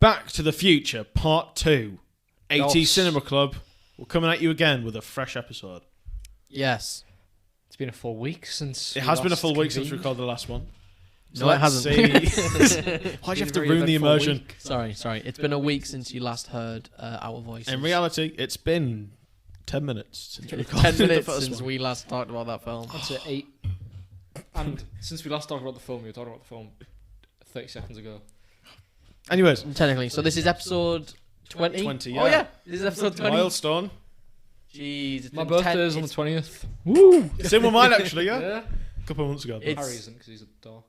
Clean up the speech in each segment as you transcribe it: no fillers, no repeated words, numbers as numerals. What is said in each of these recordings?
Back to the Future Part 2. 80 Yes. Cinema Club. We're coming at you again with a fresh episode. Yes. It's been a full week since. It has been a full week since we recorded the last one. No, it hasn't. Why'd you have to ruin the immersion? Sorry. It's been a week since you last heard our voices. In reality, it's been 10 minutes since we It's recorded 10 minutes the first since one. we last talked about that film. That's it, 8. And since we last talked about the film, we were talking about the film 30 seconds ago. Anyways, Technically. So this is episode 20? 20, Oh, yeah. yeah. This is episode 20. milestone. Jeez. It's My been birthday 10 is on the it's- 20th. Woo! Same with mine, actually, yeah? Yeah. A couple of months ago. It's- Harry isn't because he's a dog.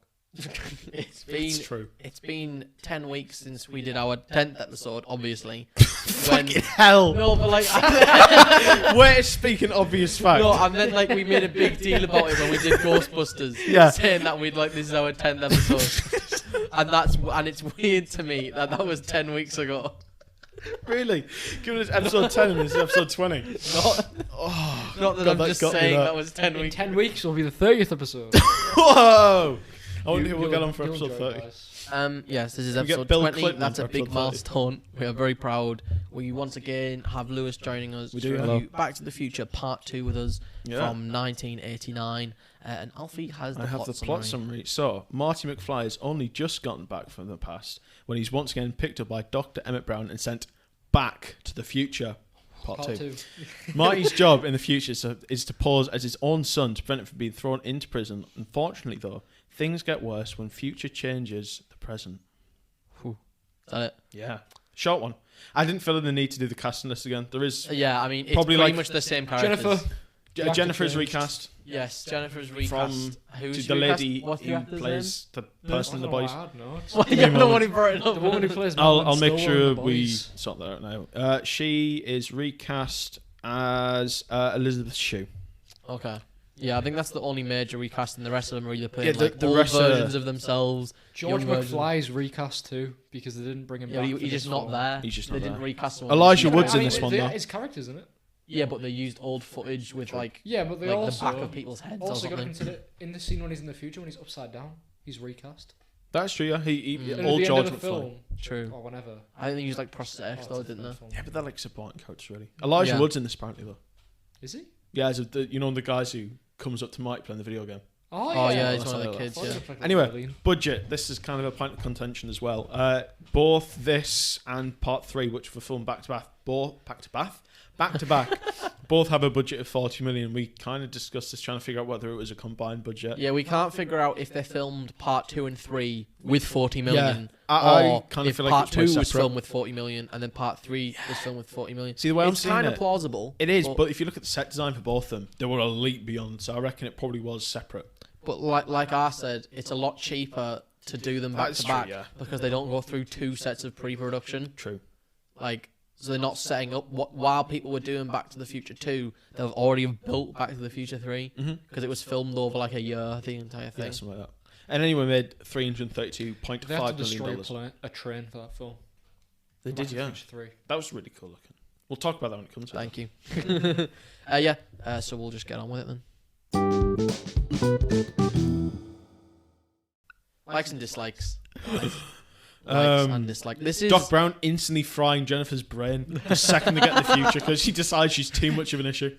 It's It's true. It's been 10 weeks since we did our 10th episode, obviously. Fucking hell. No, but like... We're speaking obvious facts. No, and then like we made a big deal about it when we did Ghostbusters. Yeah. Saying that we'd like this is our 10th episode. and it's weird to me that was 10 weeks ago. Really? Given it's episode 10 and this is episode 20. Not that God, I'm that just got me, saying that. that was 10 In weeks. 10 weeks will be the 30th episode. Whoa! I wonder who we'll get on for You'll episode enjoy it, 30. guys. Yes, this is We get episode Bill 20. Clinton That's for a big episode 30. milestone. We are very proud. We once again have Lewis joining us We to do, review hello. Back to the Future Part 2 with us Yeah. from 1989. And Alfie has the I have plot the plot summary. So, Marty McFly has only just gotten back from the past when he's once again picked up by Dr. Emmett Brown and sent back to the future. Part 2. Marty's job in the future is to pose as his own son to prevent him from being thrown into prison. Unfortunately, though, things get worse when future changes the present. Is that it? Yeah. Short one. I didn't feel the need to do the casting list again. There is Yeah, I mean, it's Probably pretty like much the same characters. Jennifer. The actor Jennifer's changed. recast Yes, Jennifer's recast. from Who's the recast? lady What's the who actor's plays the I person in the don't know boys. why I had notes. name? Give me Yeah, a no moment. one brought it up. The woman who plays I'll Madeline make Stoller in sure The we Boys. sort that out now. She is recast as Elizabeth Shue. Okay. Yeah, I think that's the only major recasting. The rest of them are either playing Yeah, like the old rest are- versions of themselves. George young versions. McFly's recast too because they didn't bring him Yeah, back. he's for just this not film. there. He's just they not didn't there. recast him. Elijah Yeah, Wood's but in this one, though. His characters in it. Yeah, but they used old footage with like Yeah, but they like also the back of people's heads or also got to something. consider in the scene when he's in the future when he's upside down, he's recast. That's true, yeah. He Mm. And old at the George end of the McFly. film, True. or whenever. I think they used like prosthetics it's though, a didn't they? film. Yeah, but they're like supporting characters, really. Elijah Yeah. Wood's in this, apparently, though. Is he? Yeah, as you know, the guys who comes up to Mike playing the video game. Oh Oh yeah, yeah. he's that's one of how the they kids. I thought he Yeah. looked like Anyway. Wolverine. Budget. This is kind of a point of contention as well. Both this and Part 3, which were filmed back to back, both have a budget of 40 million. We kind of discussed this, trying to figure out whether it was a combined budget. Yeah, we can't figure out if they filmed part 2 and 3 with 40 million, I or kind of if feel like part it's way 2 was separate. filmed with 40 million and then part 3 was filmed with 40 million. See, the way I'm It's seeing kind of it, plausible. it is, but if you look at the set design for both of them, they were a leap beyond. So I reckon it probably was separate. But like I said, it's a lot cheaper to do them back That's to true, back yeah. because they don't go through 2 sets of pre-production. True. Like, so they're not setting up while people were doing Back to the Future 2, they've already built Back to the Future 3 because it was filmed over like a year, the entire thing. Yeah, something like that. And anyway, made They had to $332.5 destroy million. a train for that film. They Back did, to the yeah. Future 3. That was really cool looking. We'll talk about that when it comes to Thank you. So we'll just get on with it then. Likes and dislikes. Likes and dislikes. This is Doc Brown instantly frying Jennifer's brain the second they get in the future because she decides she's too much of an issue.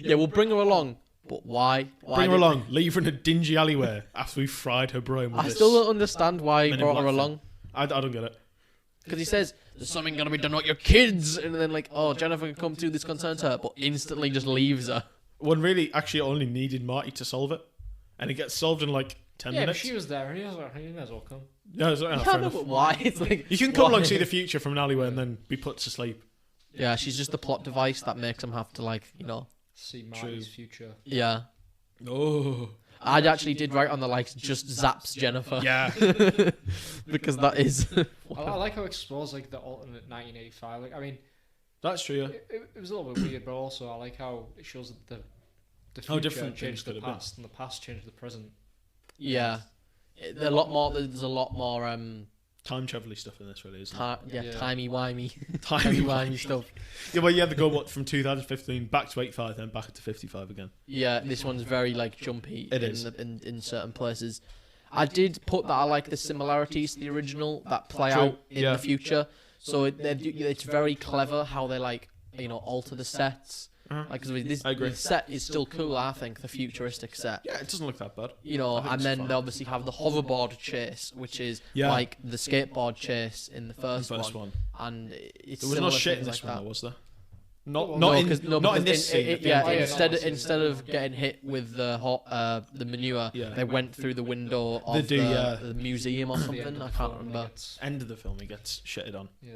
yeah. We'll bring her along, but why? Bring her along, leave her in a dingy alleyway after we fried her brain with I this. still don't understand why he Men in brought her Black along. I don't get it. Because he says there's something gonna be done with your kids, and then like, oh, Jennifer can come to this concerns her, but instantly just leaves her. One really actually only needed Marty to solve it, and it gets solved in like 10 Yeah, but minutes. she was there, and he may as well come. Yeah, it's like, Yeah, fair no, enough. but why? It's like You can come why? along, see the future from an alleyway, and then be put to sleep. Yeah, she's just the plot device that makes him have to like, See Marty's future. Yeah. Oh, I actually did write on the likes just zaps Jennifer. yeah. Because that is. I like how it explores like the alternate 1985. Like, I mean, That's true. Yeah. it was a little bit weird, but also I like how it shows that the How future different things changed could the have been. past, and the past changed the present. Yeah. There's a lot more Time travel stuff in this, really, isn't Yeah. timey-wimey. it? Timey-wimey stuff. Yeah, well, you had to go from 2015 back to 85, then back to 55 again. Yeah, this one's very like jumpy It is. in certain places. I did put that I like the similarities to the original that play True, out in yeah. the future. So it's very clever how they like alter the sets. Like 'cause this I agree. the set is still cool. I think the futuristic set. Yeah, it doesn't look that bad. I think And it's then fun. they obviously have the hoverboard chase, which is Yeah. like the skateboard chase in the first, one. and it's There was no similar shit in things this like one, that. though, was there? No, Not in because this scene. instead of getting hit with the manure, Yeah. they went through the window They of do, yeah. the museum or At the end something. of I the can't film, remember. End of the film, he gets shitted on. Yeah.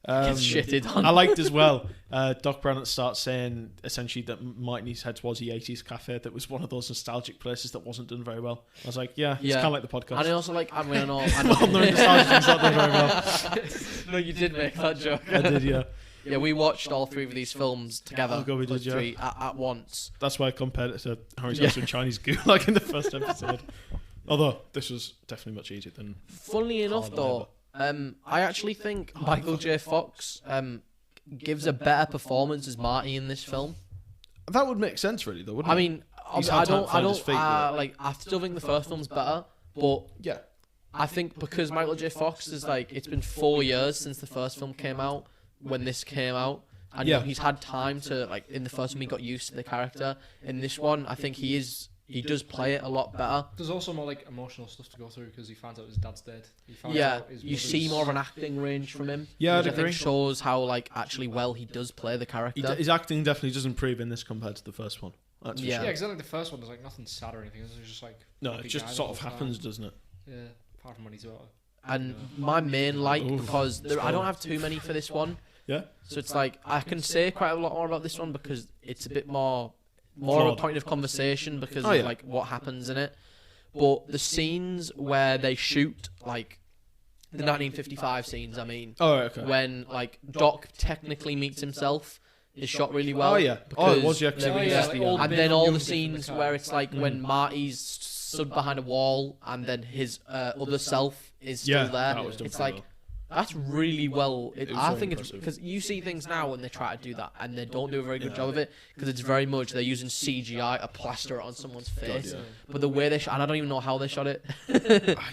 Gets shitted on. I liked as well. Doc Brown at the start saying essentially that Marty needs to head towards the 80s cafe. That was one of those nostalgic places that wasn't done very well. I was like, yeah, it's Yeah. kind of like the podcast. And I also like, I know. On the nostalgic things not done very well. No, you did make that joke. I did, yeah. Yeah, we watched all three of these films together. Oh, God, we did, us yeah. three, at once. That's why I compared it to Horizontal and Chinese Gulag in the first episode. Although this was definitely much easier than. Funnily enough, Hard though, I actually think Michael J. Fox gives a better performance as Marty in this film. That would make sense, really, though, wouldn't I it? mean, He's I had time don't, to I find his don't, feet, but- like. I still think the first film's better, but Yeah. I think because Michael J. Fox is like, it's been 4 years since the first film came out when this came out. And Yeah. he's had time to, like, in the first one he got used to the character. In this one, I think he does play it a lot better. There's also more like emotional stuff to go through because he finds out his dad's dead. He finds Yeah, out his you see mother's- more of an acting range from him. Yeah, which I'd I think agree. shows how, like, actually well he does play the character. His acting definitely does improve in this compared to the first one. That's for Yeah. Yeah, sure. because like the first one, there's like nothing sad or anything. It's just like No, happy it just guy sort the of whole happens, time. doesn't it? Yeah, apart from when he's out. And my main like, Oof. because I don't have too many for this one, Yeah. so it's like I can say quite a lot more about this one because it's a bit more of a Flawed. point of conversation because Oh, of yeah. like what happens in it. But the scenes where they shoot like the 1955 scenes, I mean, Oh, right, okay. when like Doc technically meets himself, is shot really well. Oh, yeah. Oh, it was, because yeah. 'cause there it is- was like the, old and bit then of all young the bit in the scenes car. where it's like when Marty's stood behind a wall and then his other self is still Yeah, there. that was done It's pretty like well. that's really well. It was I very think it's impressive. because you see things now and they try to do that and they don't do a very good job of it because it's very much they're using CGI to plaster it on someone's face. yeah. But the way they shot, and I don't even know how they shot it.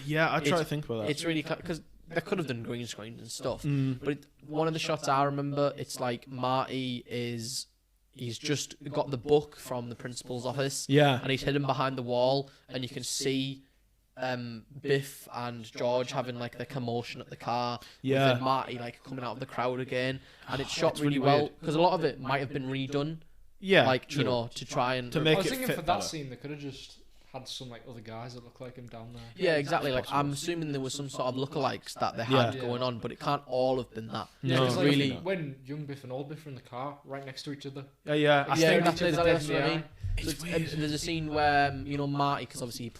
Yeah, I try It's- to think about that. It's really because they could have done green screens and stuff. Mm. But one of the shots I remember, it's like Marty he's just got the book from the principal's office. Yeah. And he's hidden behind the wall, and you can see Biff and George having like the commotion at the car. Yeah. With then Marty like coming out of the crowd again, and it's shot It's really really well weird. because a lot of it might have been redone. Yeah. like true. to try and To I make was it thinking fit for that better. scene, they could have just had some like other guys that look like him down there. Yeah, exactly. Like possible. I'm assuming there was some sort of lookalikes that they had Yeah. going on, but it can't all have been that. Yeah, No, 'cause, like, really. when young Biff and old Biff are in the car right next to each other. Yeah. I Yeah, think staring that's each other exactly dead in the what I eye. mean. So It's it's, there's a scene where Marty, because obviously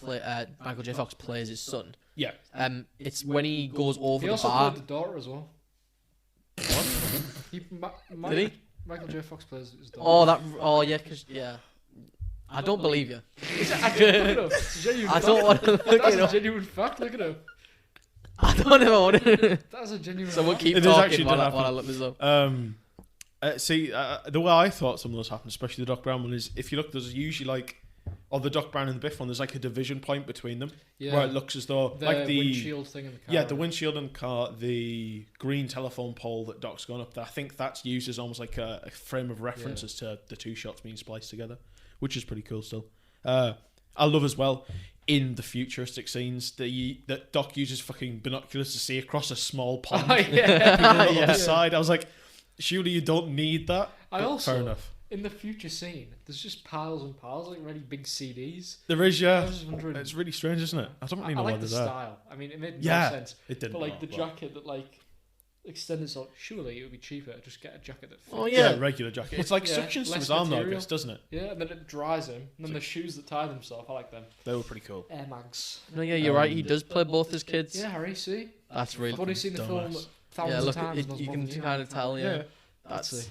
Michael J. Fox plays his son. Yeah. It's when he goes over He the also bar. played the daughter as well. Did he? Michael J. Fox plays his daughter. Oh yeah, yeah. I don't believe you. Look it up. It's a genuine I fact. don't want to look That's it a up. genuine fact. Look it up. I don't know what it is. That's a genuine. So we'll fact. keep It is talking actually while did I happen. look this up. See, the way I thought some of those happened, especially the Doc Brown one, is if you look, there's usually like, or the Doc Brown and the Biff one, there's like a division point between them Yeah. where it looks as though The like the windshield thing in the car. yeah, the windshield in the car, the green telephone pole that Doc's gone up there. I think that's used as almost like a frame of reference Yeah. as to the two shots being spliced together, which is pretty cool still. I love as well in the futuristic scenes that Doc uses fucking binoculars to see across a small pond. Oh, yeah. People on the Yeah. other side. I was like, surely you don't need that. I but also- fair enough. In the future scene, there's just piles and piles, like really big CDs. There is, I yeah. was just wondering. It's really strange, isn't it? I don't really I know why like the they're there. style. I mean, it made Yeah, no sense. it didn't. But like the well. jacket that like extended, so surely it would be cheaper to just get a jacket that fits. Oh, Yeah, yeah. regular jacket. It's like Yeah, suctions to less his arm, though, I material. guess, doesn't it? Yeah, and then it dries him. And then the shoes that tie themselves, I like them. They were pretty cool. Air Mags. No, yeah, you're right. He does play both his kids. Yeah, Harry, see? That's really. I've only seen the film dumbass. thousands Yeah, of look, times. and I was you can bothered, yeah. kind of tell. Yeah, Yeah. that's.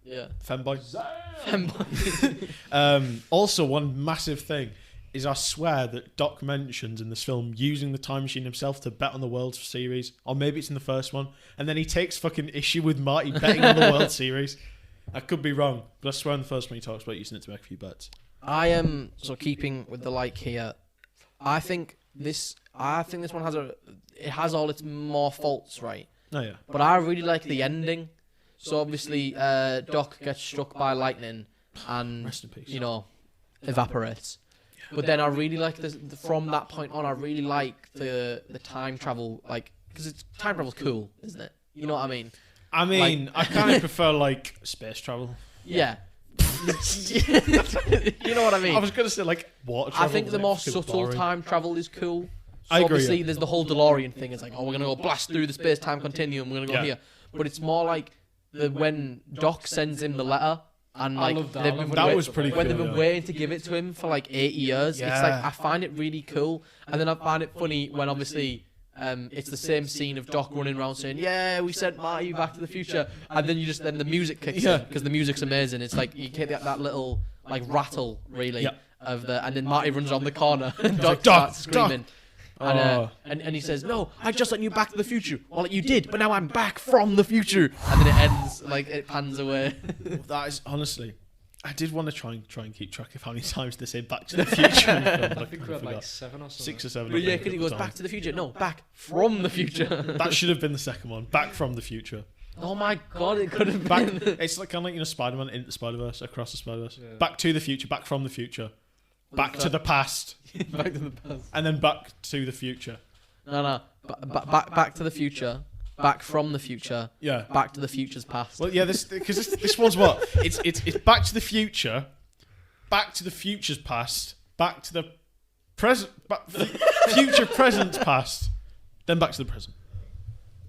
Yeah. Femboy. Zam! Also, one massive thing is I swear that Doc mentions in this film using the time machine himself to bet on the World Series, or maybe it's in the first one, and then he takes fucking issue with Marty betting on the World Series. I could be wrong, but I swear in the first one he talks about using it to make a few bets. I am keeping with the like here. I think I think this one has all its more faults, right? Oh yeah. But I really like the ending. So obviously, Doc gets struck by lightning and Rest in peace. Evaporates. But then I really like from that point on. I really like the time travel, because time travel's cool, isn't it? You know what I mean? I mean, I kind of prefer like space travel. Yeah. You know what I mean? I was gonna say like water travel. I think the but more fucking subtle boring. time travel is cool. So I agree, obviously, yeah. there's the whole DeLorean thing. It's like, oh, we're gonna go blast through the space-time continuum. We're gonna go Yeah. here. But it's more like when Doc sends him the letter, and I like love that. they've I love been when That he was gets pretty the- when cool, they've been yeah. waiting to give it to him for like 80 years. It's like Yeah. I find it really cool. And then I find it funny when obviously. It's the same scene of Doc running around saying, "Yeah, we sent Marty back to the future," and then then the music kicks in because the music's amazing. It's like you get that little like rattle really Yeah. and then Marty runs around the corner and Doc like, "Doc, starts screaming. Oh. And he says, "No, I just sent you back to the future. Well, you did, but now I'm back from the future." And then it ends like it pans away. That is honestly, I did want to try and keep track of how many times they say Back to the Future. In the film, but I think we had forgot. like 7 or something. 6 or 7. But I yeah, think, because he at goes the back time. to the future. No, back from the future. That should have been the second one. Back from the future. Oh my god, it could have Back. been. It's like kind of like Spider-Man into the Spider-Verse, across the Spider-Verse. Yeah. Back to the future. Back from the future. Back to the past, Back to the past. and then back to the future. No. Back to the future. Back from the future. Yeah. Back to the future's past. Well, yeah. This one's what? It's Back to the Future, Back to the Future's past, Back to the present, future present's past, then back to the present.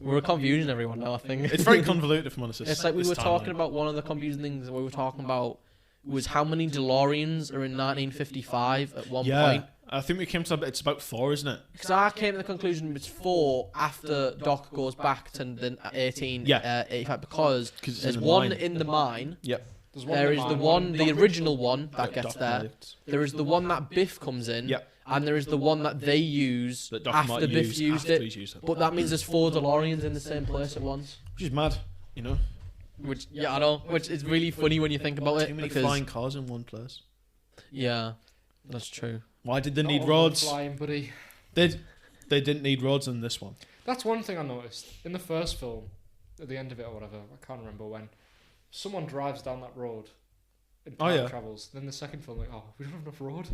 We're confusing everyone now, I think. It's very convoluted, if I'm honest. It's like we this were talking timeline. about one of the confusing things we were talking about was how many DeLoreans are in 1955 at one Yeah, point. I think we came to it's about 4, isn't it? Because I came to the conclusion it's 4 after Doc goes back to the 1885 because 'Cause it's there's in the one mine. in the mine. Yep. There's There is the one, the original one that gets Doc there. lived. There is the one that Biff comes in. Yep. And there is the one that they use That Doc after might Biff use used after it. he's used it. But that means there's 4 DeLoreans in the same place at once. Which is mad, you know. Which, yeah, I know. Which is really funny when you think about it. Too many because, flying cars in one place. yeah, that's true. Why did they Not need all of them roads? Flying, buddy. They didn't need roads in this one. That's one thing I noticed in the first film, at the end of it or whatever. I can't remember when. Someone drives down that road. And Oh, yeah. travels. Then the second film, like, oh, we don't have enough road.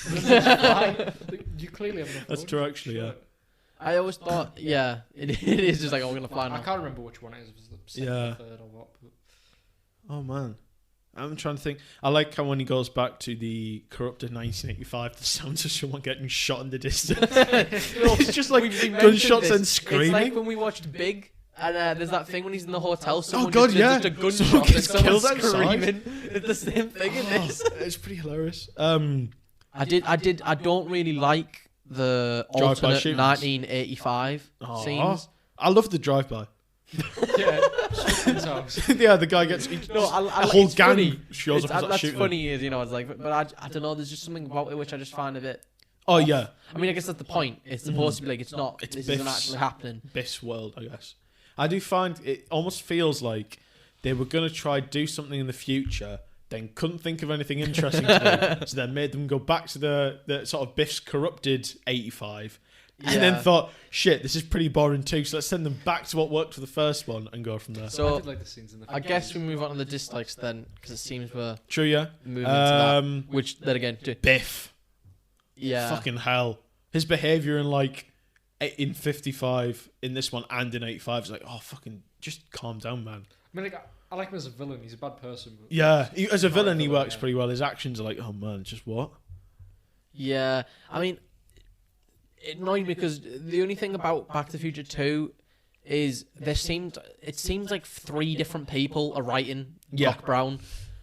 And then they just fly. Like, you clearly have enough That's road. true, actually, yeah. I always thought, yeah, it is just like, oh, we're going to fly I now. can't remember which one it is. If it was the second Yeah. or third or what. But Oh man, I'm trying to think. I like how when he goes back to the corrupted 1985, the sounds of someone getting shot in the distance. It's just like We mentioned gunshots this. and It's like screaming. when we watched Big, and there's that thing when he's in the hotel. Someone God, just, yeah. just a gunshot Someone and gets someone's killed outside. screaming. It's the same thing in this. It's pretty hilarious. I don't really like the Drive-by alternate shootings. 1985 Aw. scenes. I love the drive-by. yeah, shooting sounds. Yeah, the guy gets No, a whole it's gang funny. shows up. It's, and that's shooting funny, is it's like, but I don't know. There's just something about it which I just find a bit. Oh yeah, I mean, I guess that's the point. It's supposed to be like it's not. It's This isn't Biff's- actually happening. Biff's world, I guess. I do find it almost feels like they were gonna try do something in the future, then couldn't think of anything interesting to do, so then made them go back to the sort of Biff's corrupted 85. And then Yeah. thought, shit, this is pretty boring too. So let's send them back to what worked for the first one and go from there. I So did like the scenes in the I guess we move on to the dislikes then, because it seems we're True, yeah. moving to that. Um, Which then again, Biff, yeah, fucking hell. His behavior in 55 in this one and in 85 is like, oh fucking, just calm down, man. I mean, like, I like him as a villain. He's a bad person. But Yeah, as a Not villain, he villain, works yeah. pretty well. His actions are like, oh man, just what? yeah. I mean, it annoyed me because the only thing about Back to the Future 2 is it seems like 3 different people are writing Yeah. Doc Brown.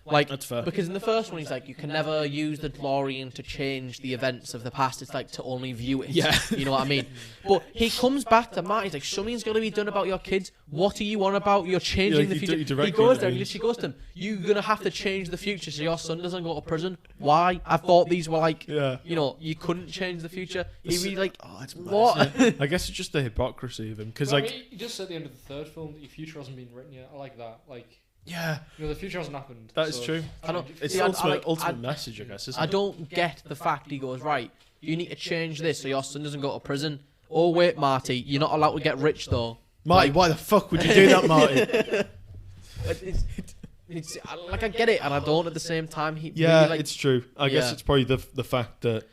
Like, That's fair. because in the first one he's like, you can never use the DeLorean to change the events of the past. It's like to only view it. Yeah. You know what I mean? But he comes back to Marty. He's like, something's got to be done about your kids. What are you on about? You're changing like, the you future. do- you directly He goes there and intervene. she goes to him, you're going to have to change the future so your son doesn't go to prison. Why? I thought these were like, Yeah. you couldn't change the future. He really like, Oh, it's mad, what? isn't it? I guess it's just the hypocrisy of him. Because, But, I like, mean, you just said at the end of the third film that your future hasn't been written yet. I like that. Like, Yeah, The future hasn't happened. that is true. I don't. It's see, the I ultimate message, I guess, isn't I it? don't get the fact he goes, right, you need to change this so your son doesn't go to prison. Oh, wait, Marty, you're not allowed to get rich, though. Marty, why the fuck would you do that, Marty? It's like, I get it, and I don't at the same time. Yeah, really, like, it's true. I guess Yeah. it's probably the fact that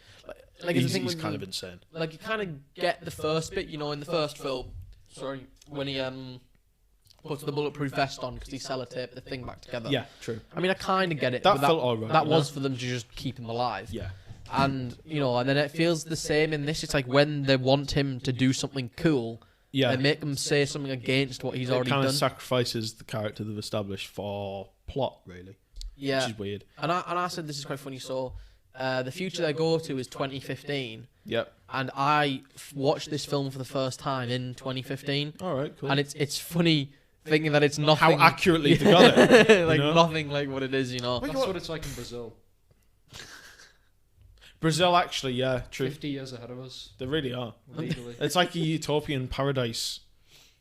like, it's the he's thing when kind you- of insane. Like, you kind of get the first bit, in the first film. Sorry, when he puts the bulletproof vest on because he sellotaped the thing back together. Yeah, true. I mean, I kind of get it. That but felt alright. That was for them to just keep him alive. Yeah. And, and then it feels the same in this. It's like when they want him to do something cool, Yeah. they make him say something against what he's It already kind done. of sacrifices the character they've established for plot, really. Yeah. Which is weird. And I said this is quite funny. So, the future they go to is 2015. Yep. And I watched this film for the first time in 2015. All right, cool. And it's funny thinking that it's nothing. How accurately they got it. like, you know? nothing like what it is, That's what it's like in Brazil. Brazil, actually, yeah, true. 50 years ahead of us, They really are. legally. It's like a utopian paradise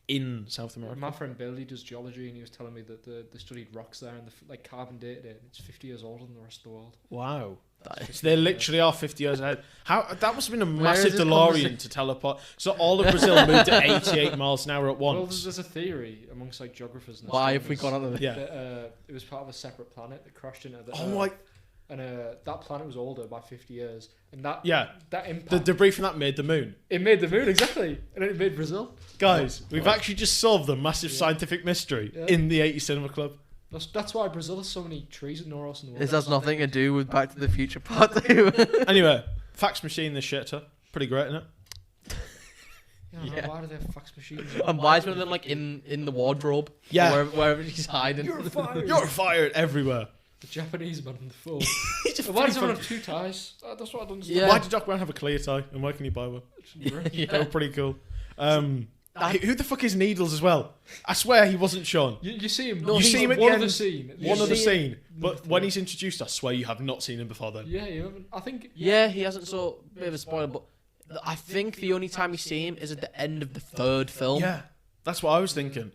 in South America. My friend Bill, he does geology, and he was telling me that they studied rocks there, and like carbon dated it. It's 50 years older than the rest of the world. Wow. That is- So they literally are 50 years ahead. How that must have been a Where massive is this DeLorean conversation? to teleport. So all of Brazil moved at 88 miles an hour at Well, once. there's a theory amongst like geographers. And Why have we astronomers gone on the Yeah. that, it was part of a separate planet that crashed into the Oh Earth, my. and that planet was older by 50 years, and that Yeah. that The impact debris from that made the moon. it made the moon exactly, and it made Brazil. Guys, we've actually just solved the massive scientific mystery Yeah. in the 80 Cinema Club. That's why Brazil has so many trees and nowhere else in the world. This has nothing to do with Back to the Future Part 2. Anyway, fax machine, the shitter. Pretty great, isn't it? Yeah. Why do they have fax machines? And why is one of them like in the wardrobe? Yeah. Or wherever he's hiding. You're fired. You're fired everywhere. The Japanese man on the phone. He's just Why does funny everyone have two ties? That's what I don't understand. Yeah. Why did Doc Brown have a clear tie? And why can he buy one? Yeah. They were pretty cool. Who the fuck is Needles as well? I swear he wasn't Sean. You see him. No, You see him at the one end. of the scene. One other see scene. But when he's introduced, I swear you have not seen him before then. Yeah, you haven't. I think. Yeah, he hasn't, so bit of a spoiler, but I think the only time you see him is at the end of the third film. Yeah, that's what I was thinking.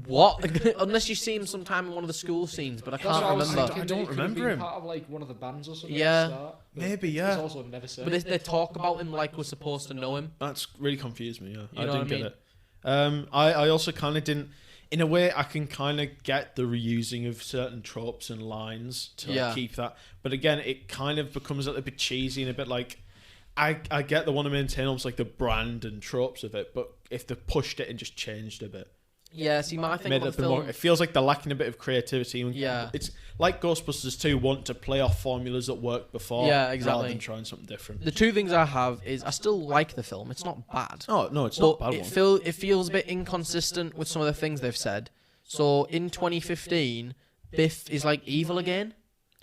What? Unless you see him sometime in one of the school scenes, but I That's what can't I was remember. thinking, I that don't he could have remember been him. Part of like one of the bands or something. Yeah. At the start, but Maybe, It's yeah. also never said. But they talk about him like we're supposed to know him. That's really confused me, yeah. You know I what didn't I get it. I also kind of didn't... In a way, I can kind of get the reusing of certain tropes and lines to Yeah. keep that. But again, it kind of becomes a little bit cheesy and a bit like... I get they want to maintain almost like the brand and tropes of it, but if they pushed it and just changed a bit, Yeah, see, my thing made it about a the bit film... more... It feels like they're lacking a bit of creativity. And Yeah. It's like Ghostbusters 2 want to play off formulas that worked before Yeah, rather exactly. than trying something different. The two things I have is I still like the film. It's not bad. Oh, no, it's not a But bad it, one. it feels a bit inconsistent with some of the things they've said. So in 2015, Biff is like evil again.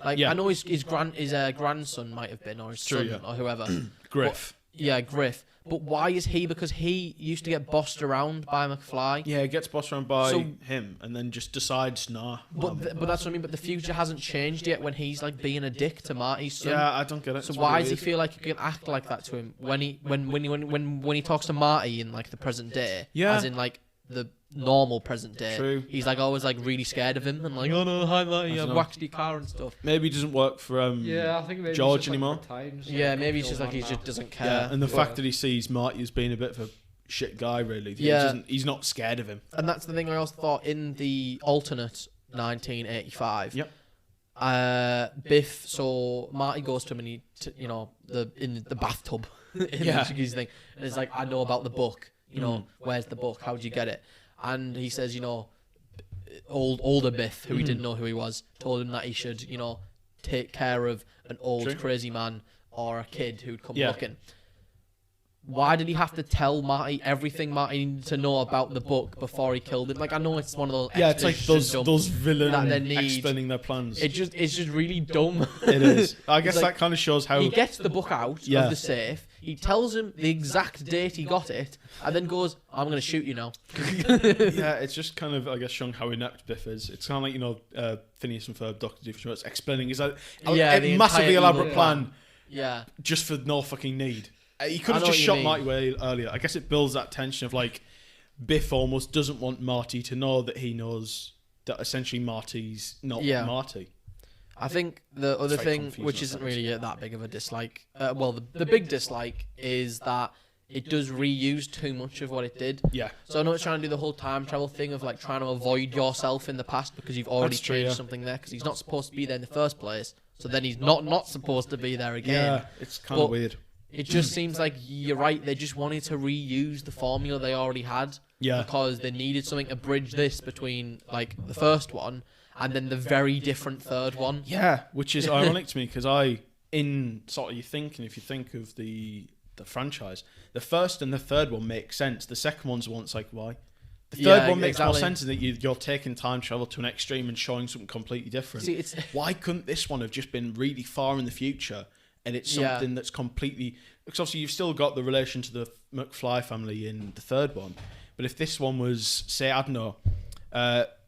Like Yeah. I know his grandson might have been, or his True, son, yeah. or whoever. Griff. Yeah, Griff. But why is he? Because he used to get bossed around by McFly. Yeah, gets bossed around by So- him and then just decides, nah. But but that's what I mean. But the future hasn't changed yet when he's like being a dick to Marty's son. Yeah, I don't get it. So It's why really does he weird. feel like he can act like that to him when he talks to Marty in like the present day? Yeah. As in like the normal present day. True. He's like always like really scared of him and like, oh no, hi Marty, I I've dunno. waxed your car and stuff. Maybe it doesn't work for Yeah, I think maybe George it's just, anymore? Like, times, Yeah, like, maybe it's kill just like man he now. just doesn't care. yeah, and the Yeah. fact that he sees Marty as being a bit of a shit guy, really. Yeah. He's not scared of him. And that's the thing I also thought in the alternate 1985. Yep. Biff. So Marty goes to him and in the bathtub in Yeah. the jacuzzi thing, and it's like, I know about the book. Where's the book? How'd you get it? And he says, older Biff, who he didn't know who he was, told him that he should, take care of an old True. crazy man or a kid who'd come Yeah. looking. Why did he have to tell Marty everything Marty needed to know about the book before he killed him? Like, I know it's one of those. Yeah, it's like exposition those dumps villain that they need. explaining their plans. It's just really dumb. It is. I guess It's like- that kind of shows how. He gets the book out Yeah. of the safe. He tells him the exact date he got it, and then goes, "I'm going to shoot you now." Yeah, it's just kind of, I guess, showing how inept Biff is. It's kind of like, Phineas and Ferb, Dr. Doofenshmirtz explaining his Yeah, the a massively entire elaborate evil plan Yeah, just for no fucking need. He could I have know just what you shot mean. Marty way earlier. I guess it builds that tension of like Biff almost doesn't want Marty to know that he knows that essentially Marty's not Yeah. Marty. I think the other very thing, confusing which isn't at times. really that big of a dislike, well, the big dislike is that it does reuse too much of what it did. Yeah. So I know it's trying to do the whole time travel thing of like trying to avoid yourself in the past because you've already That's true, changed yeah. something there because he's not supposed to be there in the first place. So then he's not supposed to be there again. Yeah, it's kind of But weird. It just seems like you're right. They just wanted to reuse the formula they already had Yeah. because they needed something to bridge this between like the first one and then the very different third one. Yeah, which is ironic to me because if you think of the franchise, the first and the third one make sense. The second one's once like, why? The third one makes more sense in that you're taking time travel to an extreme and showing something completely different. See, it's Why couldn't this one have just been really far in the future and it's something that's completely... Because obviously you've still got the relation to the McFly family in the third one, but if this one was, say, I don't know,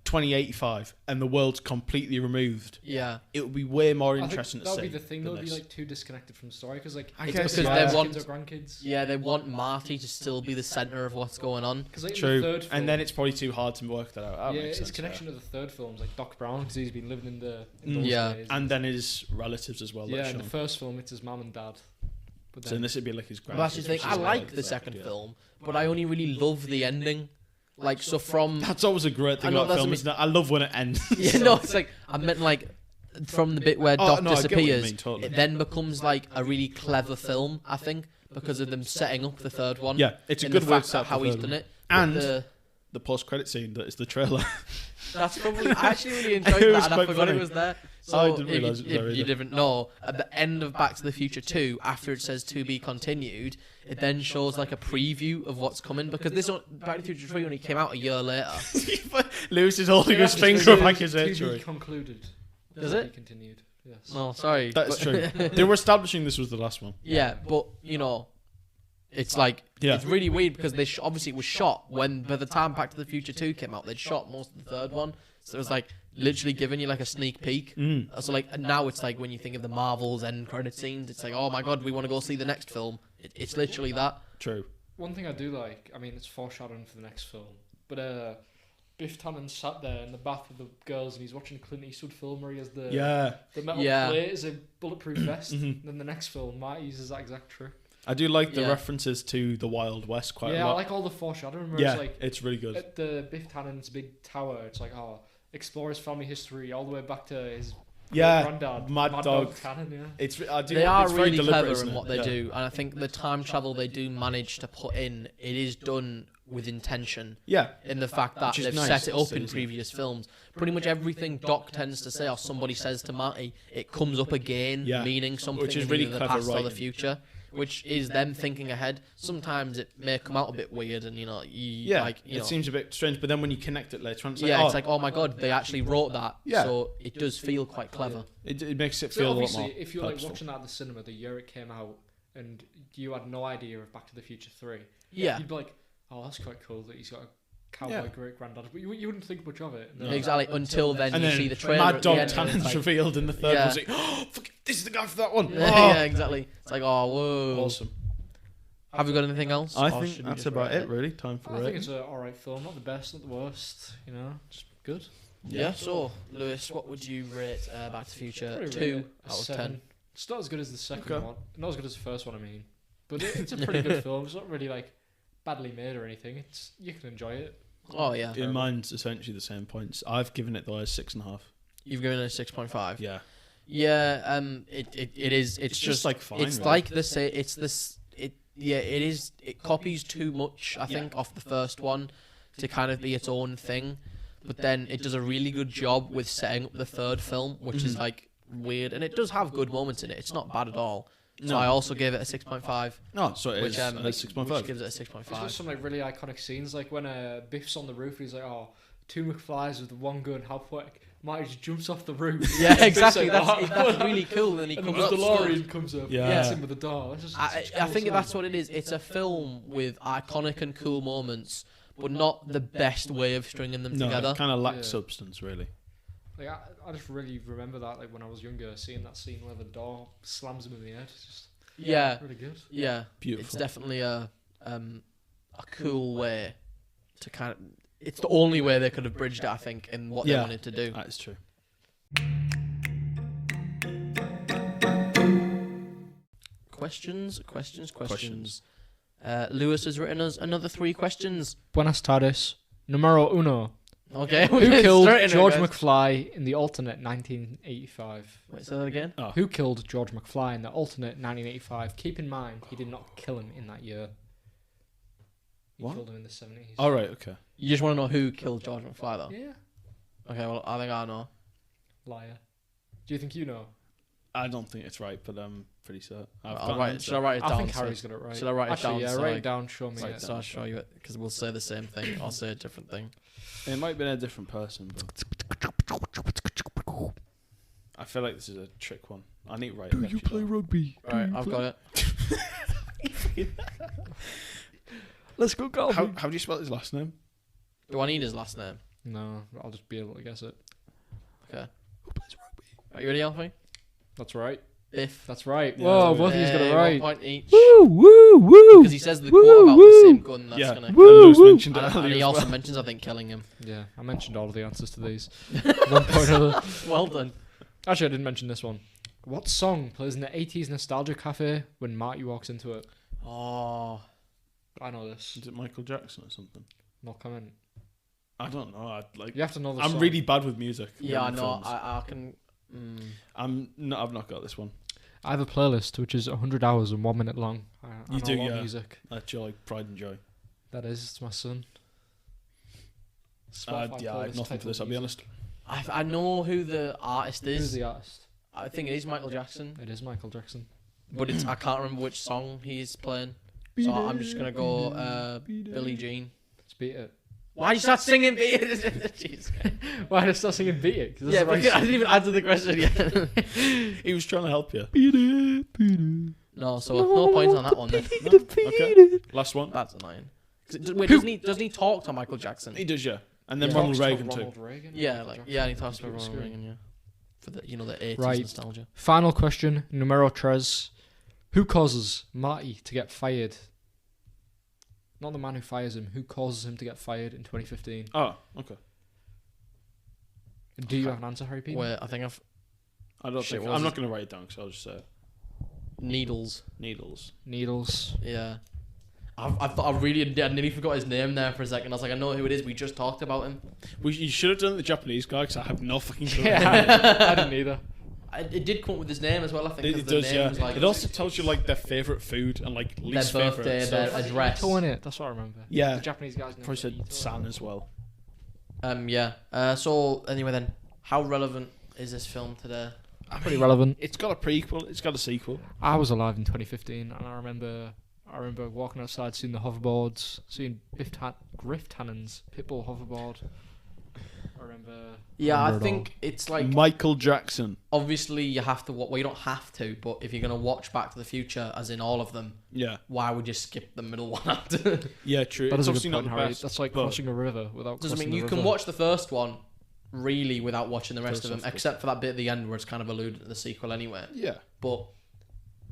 2085 and the world's completely removed, yeah. it would be way more I think interesting to that see. would be the thing. That than would be this. like too disconnected from the story because like I It's guess, because yeah. they want kids or grandkids. Yeah, they want Marty to still be the center of what's going on. Because like, in True, the third film, and then it's probably too hard to work that out. That yeah, makes his sense, connection to the third film's like Doc Brown because he's been living in those Yeah. days. and then his relatives as well. yeah, like in the Sean. first film it's his mum and dad. But So then this would be like his But that's grandkids. the thing. which I is like the the third, second yeah. film, but I only really love the ending. Like so from That's always a great I thing know, about that's film, what I isn't it? I love when it ends. yeah, no, it's like I meant like from the bit where Oh, Doc no, I get what you disappears, mean, totally. it then becomes like a really clever film. I think because of them setting up the third one. Yeah, it's a and good the way to fact set that up how the he's third done one. it. And But the post-credit scene that is the trailer. that's probably I actually really enjoyed It was that, and I quite forgot funny. it was there. So I didn't realise it was there if you either. didn't know, at the end of Back to the Future 2, after it says to be continued, it then shows like a preview of what's coming because this one, Back to the Future 3 only came out a year later. Lewis is holding Yeah, his just finger says up accusatory. to be concluded. Does To it? be continued. Yes. No, sorry. That's but- true. They were establishing this was the last one. Yeah, but you know, it's like Yeah. it's really weird because they obviously it was shot when by the time Back to the Future 2 came out, they'd shot most of the third one, so it was like literally giving you like a sneak peek. So like and now it's like when you think of the Marvels end credit scenes, it's like oh my god, we want to go see the next film. It's literally that. True. One thing I do like, I mean, it's foreshadowing for the next film, but Biff Tannen sat there in the bath with the girls and he's watching a Clint Eastwood film where he has the Yeah. metal Yeah. plate as a bulletproof vest. Mhm. Then the next film, Marty uses that exact trick. I do like the Yeah. references to the Wild West quite Yeah, a I lot. like all the foreshadowing where Yeah, it's like it's really good. at the Biff Tannen's big tower, it's like, oh, explore his family history all the way back to his Yeah, granddad, Mad Dog. Tannen, yeah. It's I do. They are it's very really deliberate, clever isn't in it? what they Yeah. do, and I think the time travel they do manage to put in, it is done with intention. Yeah, In the fact that Which is they've nice set it to up see, in isn't it? previous films. Pretty much everything Doc tends to say or somebody says to Marty, it comes up again, Yeah. meaning something Which is in really either the clever past or the writing. future, which is them thinking ahead. Sometimes it may come out a bit weird, and you know, yeah. like you it know, seems a bit strange, but then when you connect it later on, it's like, yeah, oh, it's like oh my god, they actually wrote that. Yeah. So it does feel quite clever. it makes it So feel a lot obviously, more if you're like purposeful. watching that at the cinema the year it came out and you had no idea of Back to the Future 3, Yeah. you'd be like, oh, that's quite cool that he's got a cowboy Yeah. great granddad. But you wouldn't think much of it. And No. then- Exactly. Until then, And you then see the trailer. Mad at the Dog end, and it's Tannen's like- revealed in the third Yeah. one. It's like, oh, fuck, this is the guy for that one. yeah, exactly. It's like oh whoa. Awesome. Have we got anything else? I Or think should we that's just about wrap it, really. Time for I think it. it's an alright film, not the best, not the worst, you know, just good. Yeah. So, Lewis, what would you rate Back to the Future Probably 2 rate it a out of 7. 10? It's not as good as the second Okay. one, not as good as the first one, I mean. But it's a pretty good film. It's not really like badly made or anything. It's you can enjoy it. Oh yeah. In mine's essentially the same points. I've given it though a 6.5. You've given it a 6.5. Yeah. Yeah. It is. It's just like fine. It's really. like the say. It's this. It. Yeah. It is. It copies too much. I think off the first one to kind of be its own thing, but then it does a really good job with setting up the third film, which is Mhm. like weird, and it does have good moments in it. It's not bad at all. So No. I also gave it a 6.5, No, so it which is. like, It's 6.5. which gives it a It's got 6.5. some like really iconic scenes, like when Biff's on the roof. He's like, "Oh, two McFlys with one gun. How poetic!" Marty just jumps off the roof. Yeah, Biff's exactly. like, That's really cool. And he And comes the up. DeLorean comes up. Yeah. Yeah, hits him with the door. It's just, I it's I cool think scene. that's what it is. It's a film with iconic and cool moments, but not the best way of stringing them No, together. it kind of lacks Yeah. substance, really. Like I just really remember that, like when I was younger, seeing that scene where the door slams him in the head. It's just Yeah, really good. yeah. Beautiful. It's definitely a cool way to kind of. it's the only way they could have bridged it, I think, in what they Yeah. wanted to do. That is true. Questions. Lewis has written us another 3 questions. Buenas tardes. Numero uno. Okay. Who killed Straight in it, George guys. McFly in the alternate 1985? Wait, say that again? Oh. Who killed George McFly in the alternate 1985? Keep in mind, he did not kill him in that year. He What? killed him in the 70s. All right. Okay. You just want to know who killed George McFly, though? Yeah. Okay, well, I think I know. Liar. Do you think you know? I don't think it's right, but I'm pretty certain. Should I write it down? I think so- Harry's got it right. Should I write it Actually, down? yeah, so write I- it down. Show me so, it. so I'll show you it, because we'll say the same thing. I'll say a different thing. It might have been a different person, but I feel like this is a trick one. I need to write it. Actually, rugby? Right, I've got it. Let's go golf. How do you spell his last name? Do I need his last name? No, I'll just be able to guess it. Okay. Are you ready, Alfie? That's right. Biff. That's right. Yeah, Whoa, that's both of you got it 1 right. point each. Woo, woo, woo. Because he says the quote about the same gun that's Yeah. gonna. And Lewis mentioned it And earlier he as also well. mentions, I think, killing him. Yeah, I mentioned all of the answers to these. One point or other. Well done. Actually, I didn't mention this one. What song plays in the 80s nostalgia cafe when Marty walks into it? Oh. I know this. Is it Michael Jackson or something? No comment. I don't know. You have to know the I'm song. really bad with music. Yeah, I and know. films. I can. I've not got this one. I have a playlist which is 100 hours and 1 minute long. I You know do, a lot of yeah. music. That's your like pride and joy. That is, it's my son. Yeah, I have playlist nothing for this. I'll be titled honest. I know who the artist Music. Who's is. the artist? I think it is Michael Jackson, It is Michael Jackson. but it's I can't remember which song he's playing. So I'm just gonna go Billie Jean. Let's beat it. Why did you start singing? Jeez. Why did I start singing Beat It? 'Cause this Yeah, is what because I I didn't even answer the question yet. He was trying to help you. No, so no points on that one then. No? Okay. Last one. That's annoying. Wait, doesn't he talk to Michael Jackson? He does, yeah. And then Yeah. Ronald Talks to Reagan too. Ronald Reagan, Yeah, Michael like Jackson, yeah, and he talks to computer Ronald screen. Reagan, yeah. For the the 80s Right. nostalgia. Final question, numero tres. Who causes Marty to get fired? Not the man who fires him. Who causes him to get fired in 2015? Oh, okay. Do you have an answer, Harry P? Where I think I've I don't Shit, think what I'm was not going to write it down because I'll just say it. Needles. Needles. Needles. Yeah. I thought I nearly forgot his name there for a second. I was like, I know who it is. We just talked about him. You should have done the Japanese guy because I have no fucking clue. Yeah, I didn't either. It did come up with his name as well. I think 'cause It the does, yeah. name's like It also tells you like their favorite food and like least their favorite birthday, stuff. their address. Ito in it. That's what I remember. Yeah. The Japanese guy's name. Probably said San as well. Yeah. So anyway, then, how relevant is this film today? Pretty relevant. It's got a prequel. It's got a sequel. I was alive in 2015, and I remember walking outside, seeing the hoverboards, seeing Griff Tannen's Pitbull hoverboard. I remember. Yeah, I remember it think it's like Michael Jackson. obviously you have to. Well, you don't have to, but if you're gonna watch Back to the Future, as in all of them, Yeah. why would you skip the middle one after? Yeah, true. That It's is a obviously good not point, the Harry. best. That's like but- crossing a river without Doesn't crossing mean you the can river. watch the first one really without watching the rest Does of them, sound good. except for that bit at the end where it's kind of alluded to the sequel anyway. Yeah. But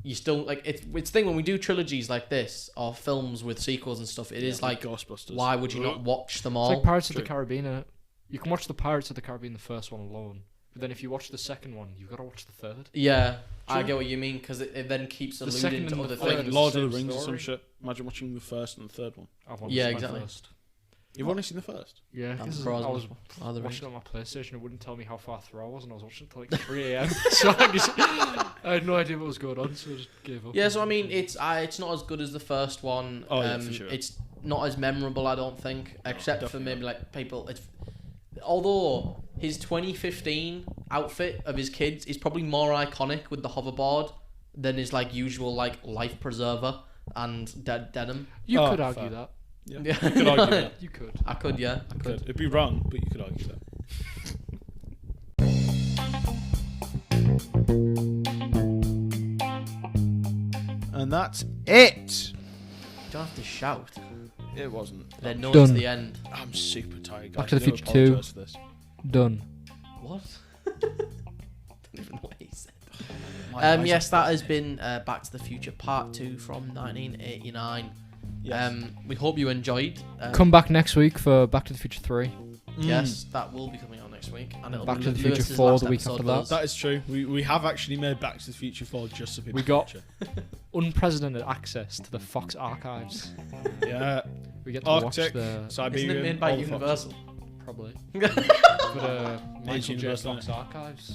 you still like it's the thing when we do trilogies like this or films with sequels and stuff. It is like Ghostbusters. why would you not watch them It's all? like Pirates of True. the Caribbean. Innit? You can watch the Pirates of the Caribbean the first one alone, but then if you watch the second one, you've got to watch the third. Yeah, I True. get what you mean because it then keeps The alluding second to and other the Like third things. Lord the of the same Rings or some story. shit. Imagine watching the first and the third one. I've only Yeah, seen my exactly. first. You've only seen the first. Yeah, I'm 'cause surprised I was Lord of the Rings. watching it on my PlayStation. It wouldn't tell me how far through I was, and I was watching it till like 3 a.m. So I had no idea what was going on, so I just gave up. Yeah, so I mean, it's not as good as the first one. Oh, yeah, for sure. It's not as memorable, I don't think, except for definitely maybe like people. Although his 2015 outfit of his kids is probably more iconic with the hoverboard than his like usual like life preserver and denim. You Oh, could argue fair. that. Yeah. Yeah. You could argue that. You could. I could, yeah, I You could. could. It'd be wrong, but you could argue that. And that's it. You don't have to shout. It wasn't. Then no, Done. it's the end. I'm super tired, guys. Back to the I do Future 2. apologise for this. Done. What? Don't even know what he said. My eyes Yes, are that has been Back to the Future Part 2 from 1989. Yes. We hope you enjoyed. Come back next week for Back to the Future 3. Yes, that will be coming out next week, and it'll Back be to the Future Lewis's 4 last the week episode after with that. us. That is true. We have actually made Back to the Future 4 just to be We the got- future. Unprecedented access to the Fox archives. Yeah. We get to Arctic, watch the Siberian, Isn't it made by all the Fox. Universal? probably. But Michael J. Universal. Fox archives.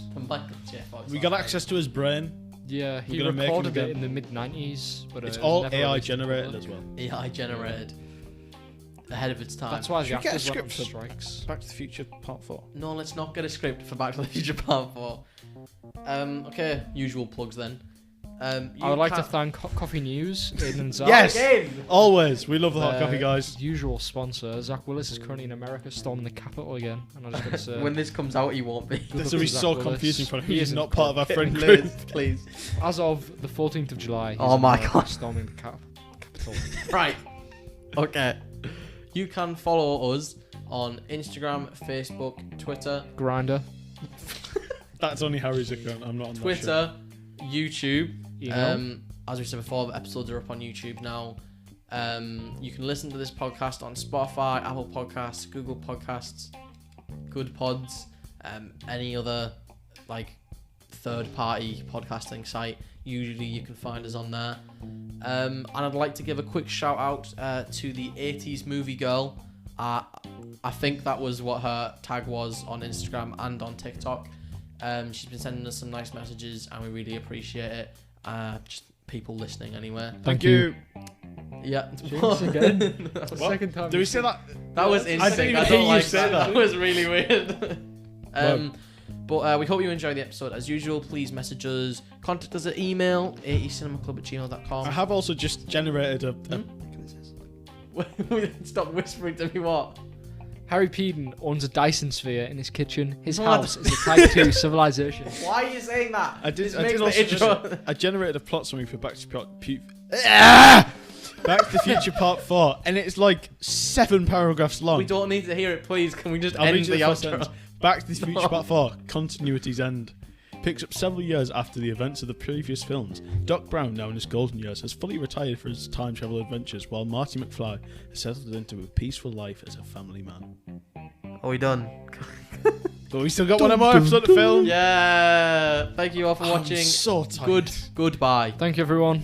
We got access to his brain. Yeah, he gonna make him recorded it again. in the mid '90s, but It's it was all never AI released in generated public. as well. AI generated. Ahead of its time. That's why the Should we get a actors went on script for- strikes. Back to the Future Part 4. No, let's not get a script for Back to the Future Part 4. Okay, usual plugs then. I would like to thank Hot Coffee News, Aiden and Zach. Yes! Again! Always. We love the hot Their coffee, guys. Usual sponsor. Zach Willis is currently in America storming the Capitol again. And I just got to say, When this comes out, he won't be. good This luck will be to Zach so Willis. confusing for him. He He's isn't not part of our friend Liz, group. please. As of the 14th of July, he's Oh in my America God. storming the Capitol. Right. Okay. You can follow us on Instagram, Facebook, Twitter, Grinder. That's only Harry's account. I'm not on that shit. Twitter, YouTube. Email. As we said before, the episodes are up on YouTube now. You can listen to this podcast on Spotify, Apple Podcasts, Google Podcasts, Good Pods, any other like third-party podcasting site. Usually, you can find us on there. And I'd like to give a quick shout out to the 80s movie girl. I think that was what her tag was on Instagram and on TikTok. She's been sending us some nice messages, and we really appreciate it. Just people listening anyway. Thank you. Yeah. Jinx again. What? Second time. Do we say that? That was I instinct. didn't I, even don't hear you like say that. that. That was really weird. Well. But we hope you enjoyed the episode. As usual, please message us. Contact us at email, 80cinemaclub@gmail.com. I have also just generated a Stop whispering to me what? Harry Peden owns a Dyson sphere in his kitchen. His What? house is a Type 2 civilization. Why are you saying that? I did. This I makes did the also intro- just. I generated a plot summary for Back to the Future Part 4, and it's like 7 paragraphs long. We don't need to hear it, please. Can we just I'll end read you the first outro? sentence. Back to the Future Part 4, Continuity's End. Picks up several years after the events of the previous films. Doc Brown, now in his golden years, has fully retired for his time travel adventures, while Marty McFly has settled into a peaceful life as a family man. Are we done? But we still got one more episode to film. Yeah. Thank you all for watching. I'm so tired. Goodbye. Thank you, everyone.